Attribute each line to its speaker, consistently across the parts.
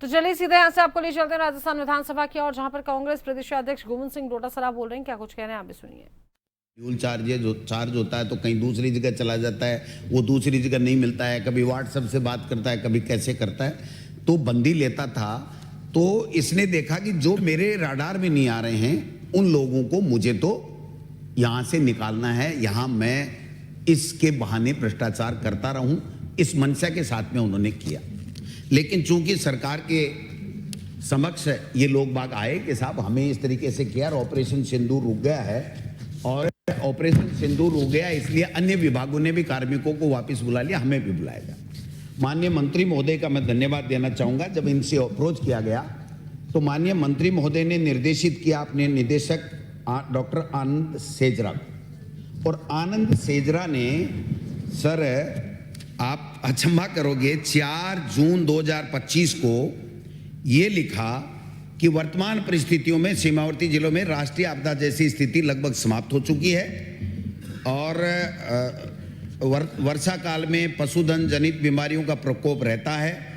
Speaker 1: तो चलिए सीधे यहाँ से आपको ले चलते हैं राजस्थान विधानसभा की ओर, जहां पर कांग्रेस प्रदेश अध्यक्ष गोविंद सिंह डोटासरा बोल रहे हैं। क्या कुछ कह रहे हैं आप भी सुनिए।
Speaker 2: फ्यूल चार्ज होता है तो कहीं दूसरी जगह चला जाता है, वो दूसरी जगह नहीं मिलता है, कभी व्हाट्सएप से बात करता है, कभी कैसे करता है, तो बंदी लेता था। तो इसने देखा कि जो मेरे राडार में नहीं आ रहे हैं उन लोगों को मुझे तो यहाँ से निकालना है, यहाँ मैं इसके बहाने भ्रष्टाचार करता रहूं, इस मंशा के साथ में उन्होंने किया। लेकिन चूंकि सरकार के समक्ष ये लोग बाग आए कि साहब हमें इस तरीके से किया, ऑपरेशन सिंदूर रुक गया है, और ऑपरेशन सिंदूर रुक गया इसलिए अन्य विभागों ने भी कार्मिकों को वापस बुला लिया, हमें भी बुलाएगा। माननीय मंत्री महोदय का मैं धन्यवाद देना चाहूंगा। जब इनसे अप्रोच किया गया तो माननीय मंत्री महोदय ने निर्देशित किया अपने निदेशक डॉक्टर आनंद सेजरा, और आनंद सेजरा ने, सर आप अचंभा करोगे, 4 जून 2025 को ये लिखा कि वर्तमान परिस्थितियों में सीमावर्ती जिलों में राष्ट्रीय आपदा जैसी स्थिति लगभग समाप्त हो चुकी है, और वर्षा काल में पशुधन जनित बीमारियों का प्रकोप रहता है।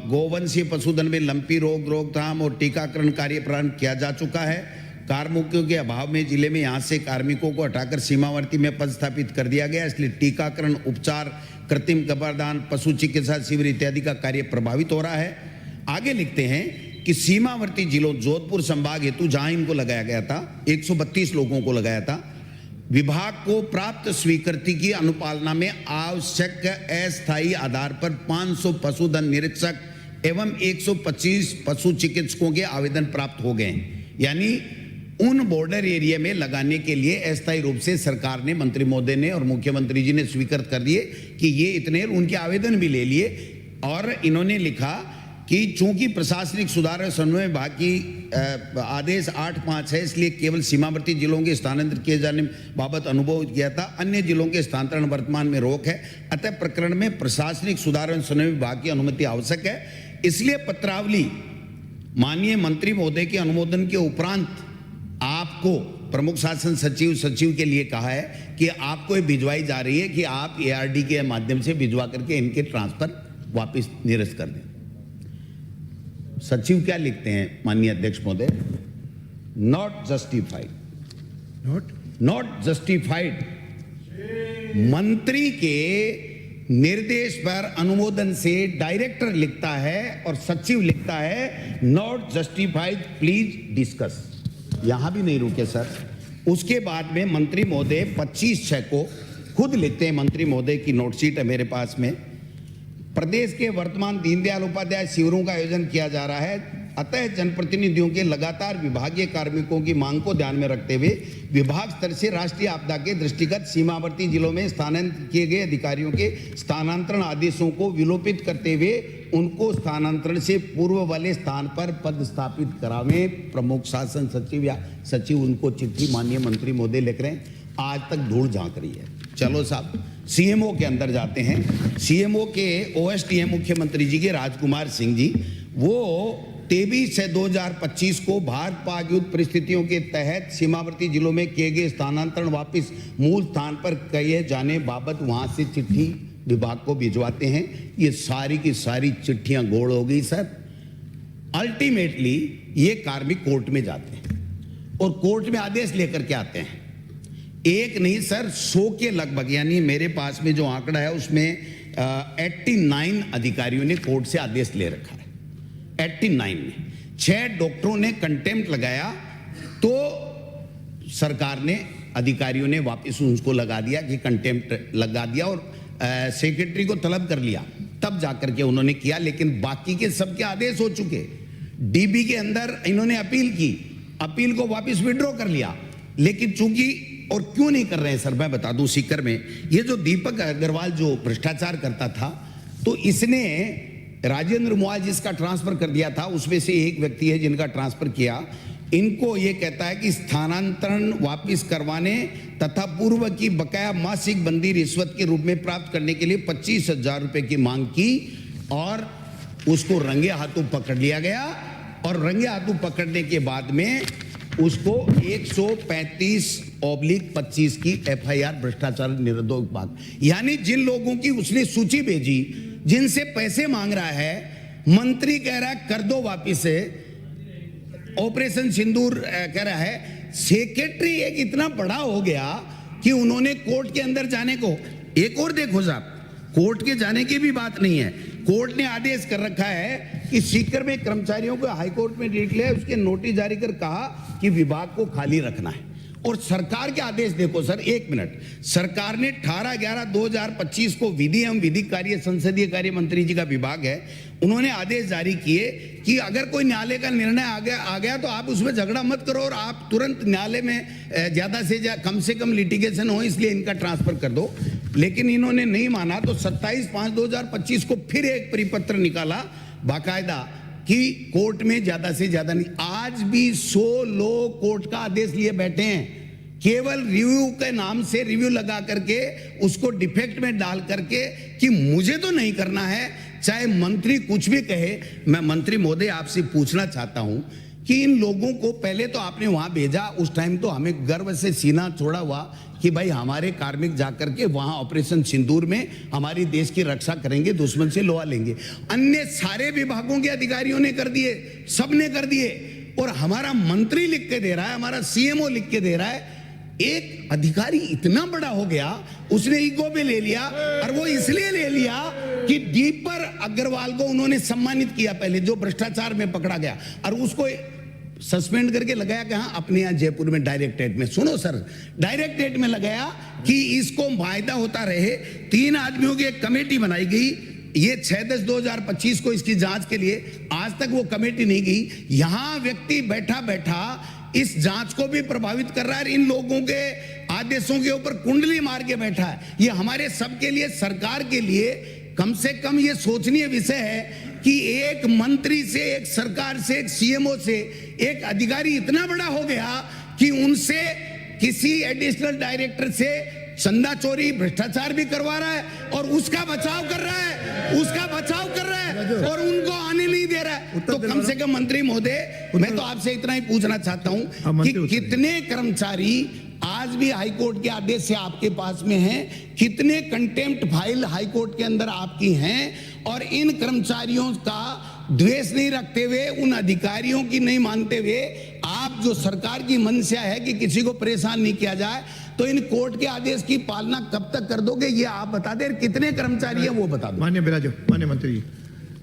Speaker 2: गोवंशीय पशुधन में लंपी रोग रोकथाम और टीकाकरण कार्य प्रारंभ किया जा चुका है। कार्मिकों के अभाव में जिले में यहाँ से कार्मिकों को हटाकर सीमावर्ती में पदस्थापित कर दिया गया, इसलिए टीकाकरण, उपचार, कृत्रिम गर्भाधान, पशु चिकित्सा शिविर इत्यादि का कार्य प्रभावित हो रहा है। आगे लिखते हैं कि सीमावर्ती जिलों जोधपुर संभाग हेतु जहां इनको लगाया गया था, 132 लोगों को लगाया था, विभाग को प्राप्त स्वीकृति की अनुपालना में आवश्यक अस्थायी आधार पर 500 पशुधन निरीक्षक एवं 125 पशु चिकित्सकों के आवेदन प्राप्त हो गए। यानी उन बॉर्डर एरिया में लगाने के लिए अस्थायी रूप से सरकार ने, मंत्री महोदय ने और मुख्यमंत्री जी ने स्वीकृत कर दिए कि ये इतने, उनके आवेदन भी ले लिए। और इन्होंने लिखा कि चूंकि प्रशासनिक सुधार और समन्वय विभाग की आदेश 8/5 है, इसलिए केवल सीमावर्ती जिलों के स्थानांतरित किए जाने बाबत अनुभव किया था, अन्य जिलों के स्थानांतरण वर्तमान में रोक है। अतः प्रकरण में प्रशासनिक सुधार और समन्वय विभाग की अनुमति आवश्यक है। इसलिए पत्रावली माननीय मंत्री महोदय के अनुमोदन के उपरांत आपको प्रमुख शासन सचिव के लिए कहा है कि आपको ये भिजवाई जा रही है कि आप ARD के माध्यम से भिजवा करके इनके ट्रांसफर वापस निरस्त कर दें। सचिव क्या लिखते हैं माननीय अध्यक्ष महोदय? Not justified. मंत्री के निर्देश पर अनुमोदन से डायरेक्टर लिखता है और सचिव लिखता है नॉट जस्टिफाइड, प्लीज डिस्कस। यहां भी नहीं रुके सर। उसके बाद में मंत्री महोदय 25/6 को खुद लिखते हैं, मंत्री महोदय की नोटशीट है मेरे पास में, प्रदेश के वर्तमान दीनदयाल उपाध्याय शिविरों का आयोजन किया जा रहा है, अतः जनप्रतिनिधियों के लगातार विभागीय कार्मिकों की मांग को ध्यान में रखते हुए विभाग स्तर से राष्ट्रीय आपदा के दृष्टिगत सीमावर्ती जिलों में स्थानांतरित किए गए अधिकारियों के स्थानांतरण आदेशों को विलोपित करते हुए उनको स्थानांतरण से पूर्व वाले स्थान पर पदस्थापित करावें। प्रमुख शासन सचिव या सचिव उनको चिट्ठी माननीय मंत्री महोदय लिख रहे हैं। आज तक धूल झांक रही है। चलो साहब, CMO के अंदर जाते हैं। CMO के OSTM मुख्यमंत्री जी के राजकुमार सिंह जी, वो 23/6/2025 को भारत पाक युद्ध परिस्थितियों के तहत सीमावर्ती जिलों में किए गए स्थानांतरण वापस मूल स्थान पर किए जाने बाबत वहां से चिट्ठी विभाग को भिजवाते हैं। ये सारी की सारी चिट्ठियां गोल हो गई सर। अल्टीमेटली ये कार्मिक कोर्ट में जाते हैं और कोर्ट में आदेश लेकर के आते हैं। एक नहीं सर, 100 के लगभग, यानी मेरे पास में जो आंकड़ा है उसमें 89 अधिकारियों ने कोर्ट से आदेश ले रखा है। 89 में 6 डॉक्टरों ने कंटेम्प्ट लगाया तो सरकार ने, अधिकारियों ने वापस उसको लगा दिया कि कंटेम्प्ट लगा दिया, और सेक्रेटरी को तलब कर लिया, तब जाकर के उन्होंने किया। लेकिन बाकी के सबके आदेश हो चुके। DB के अंदर इन्होंने अपील की, अपील को वापस विड्रॉ कर लिया। लेकिन चूंकि, और क्यों नहीं कर रहे हैं सर, मैं बता दूं, सीकर में ये जो दीपक अग्रवाल जो भ्रष्टाचार करता था, तो इसने राजेंद्र मुआज जिसका ट्रांसफर कर दिया था, उसमें से एक व्यक्ति है जिनका ट्रांसफर किया। इनको ये कहता है कि स्थानांतरण वापस करवाने तथा पूर्व की बकाया मासिक बंदी रिश्वत के रूप में प्राप्त करने के लिए 25,000 रुपए की मांग की, और उसको रंगे हाथों पकड़ लिया गया। और रंगे हाथों पकड़ने के बाद में उसको 135/25 की FIR भ्रष्टाचार निरोधक विभाग, यानी जिन लोगों की उसने सूची भेजी जिनसे पैसे मांग रहा है, मंत्री कह रहा है कर दो वापिस से, ऑपरेशन सिंदूर कह रहा है, सेक्रेटरी एक इतना बड़ा हो गया कि उन्होंने कोर्ट के अंदर जाने को, एक और देखो साहब, कोर्ट के जाने की भी बात नहीं है, कोर्ट ने आदेश कर रखा है कि सीकर में कर्मचारियों को हाईकोर्ट में डिक्लेयर उसके नोटिस जारी कर कहा कि विभाग को खाली रखना है। और सरकार के आदेश देखो सर, एक मिनट, सरकार ने 18/11/2025 को विधि एवं विधिक कार्य संसदीय कार्य मंत्री जी का विभाग है, उन्होंने आदेश जारी किए कि अगर कोई न्यायालय का निर्णय आ गया तो आप उसमें झगड़ा मत करो और आप तुरंत न्यायालय में ज्यादा से कम से कम लिटिगेशन हो, इसलिए इनका ट्रांसफर कर दो। लेकिन इन्होंने नहीं माना तो 27/5/2025 को फिर एक परिपत्र निकाला बाकायदा कि कोर्ट में ज्यादा से ज्यादा नहीं। आज भी 100 लोग कोर्ट का आदेश लिए बैठे हैं, केवल रिव्यू के नाम से रिव्यू लगा करके उसको डिफेक्ट में डाल करके कि मुझे तो नहीं करना है, चाहे मंत्री कुछ भी कहे। मैं मंत्री महोदय आपसे पूछना चाहता हूं कि इन लोगों को पहले तो आपने वहां भेजा, उस टाइम तो हमें गर्व से सीना छोड़ा हुआ कि भाई हमारे कार्मिक जाकर के वहां ऑपरेशन सिंदूर में हमारी देश की रक्षा करेंगे, दुश्मन से लोहा लेंगे। अन्य सारे विभागों के अधिकारियों ने कर दिए, सबने कर दिए, और हमारा मंत्री लिख के दे रहा है, हमारा सीएमओ लिख के दे रहा है। एक अधिकारी इतना बड़ा हो गया, उसने ईगो पे ले लिया, और वो इसलिए ले लिया कि दीपर अग्रवाल को उन्होंने सम्मानित किया पहले, जो भ्रष्टाचार में पकड़ा गया, और उसको सस्पेंड करके लगाया कहां, अपने यहां जयपुर में डायरेक्टरेट में। सुनो सर, डायरेक्टरेट में लगाया कि इसको फायदा होता रहे। 3 आदमियों की एक कमेटी बनाई गई, ये 6/10/2025 को इसकी जांच के लिए, आज तक वो कमेटी नहीं गई। यहां व्यक्ति बैठा बैठा इस जांच को भी प्रभावित कर रहा है, इन लोगों के आदेशों के ऊपर कुंडली मार के बैठा है। ये हमारे सबके लिए, सरकार के लिए कम से कम ये सोचनीय विषय है कि एक मंत्री से, एक सरकार से, एक सीएमओ से एक अधिकारी इतना बड़ा हो गया कि उनसे किसी एडिशनल डायरेक्टर से चंदा चोरी, भ्रष्टाचार भी करवा रहा है, और उसका बचाव कर रहा है, उसका बचाव कर रहा है, और उनको आने नहीं दे रहा है। तो कम से कम मंत्री महोदय, मैं तो आपसे इतना ही पूछना चाहता हूं कि कितने कर्मचारी आज भी हाईकोर्ट के आदेश से आपके पास में हैं, कितने कंटेम्प्ट फाइल हाईकोर्ट के अंदर आपकी हैं, और इन कर्मचारियों का द्वेष नहीं रखते हुए, उन अधिकारियों की नहीं मानते हुए, आप जो सरकार की मंशा है कि किसी को परेशान नहीं किया जाए, तो इन कोर्ट के आदेश की पालना कब तक कर दोगे, ये आप बता दें। कितने कर्मचारी हैं वो बता दो।
Speaker 3: माननीय बिराजो, माननीय मंत्री जी।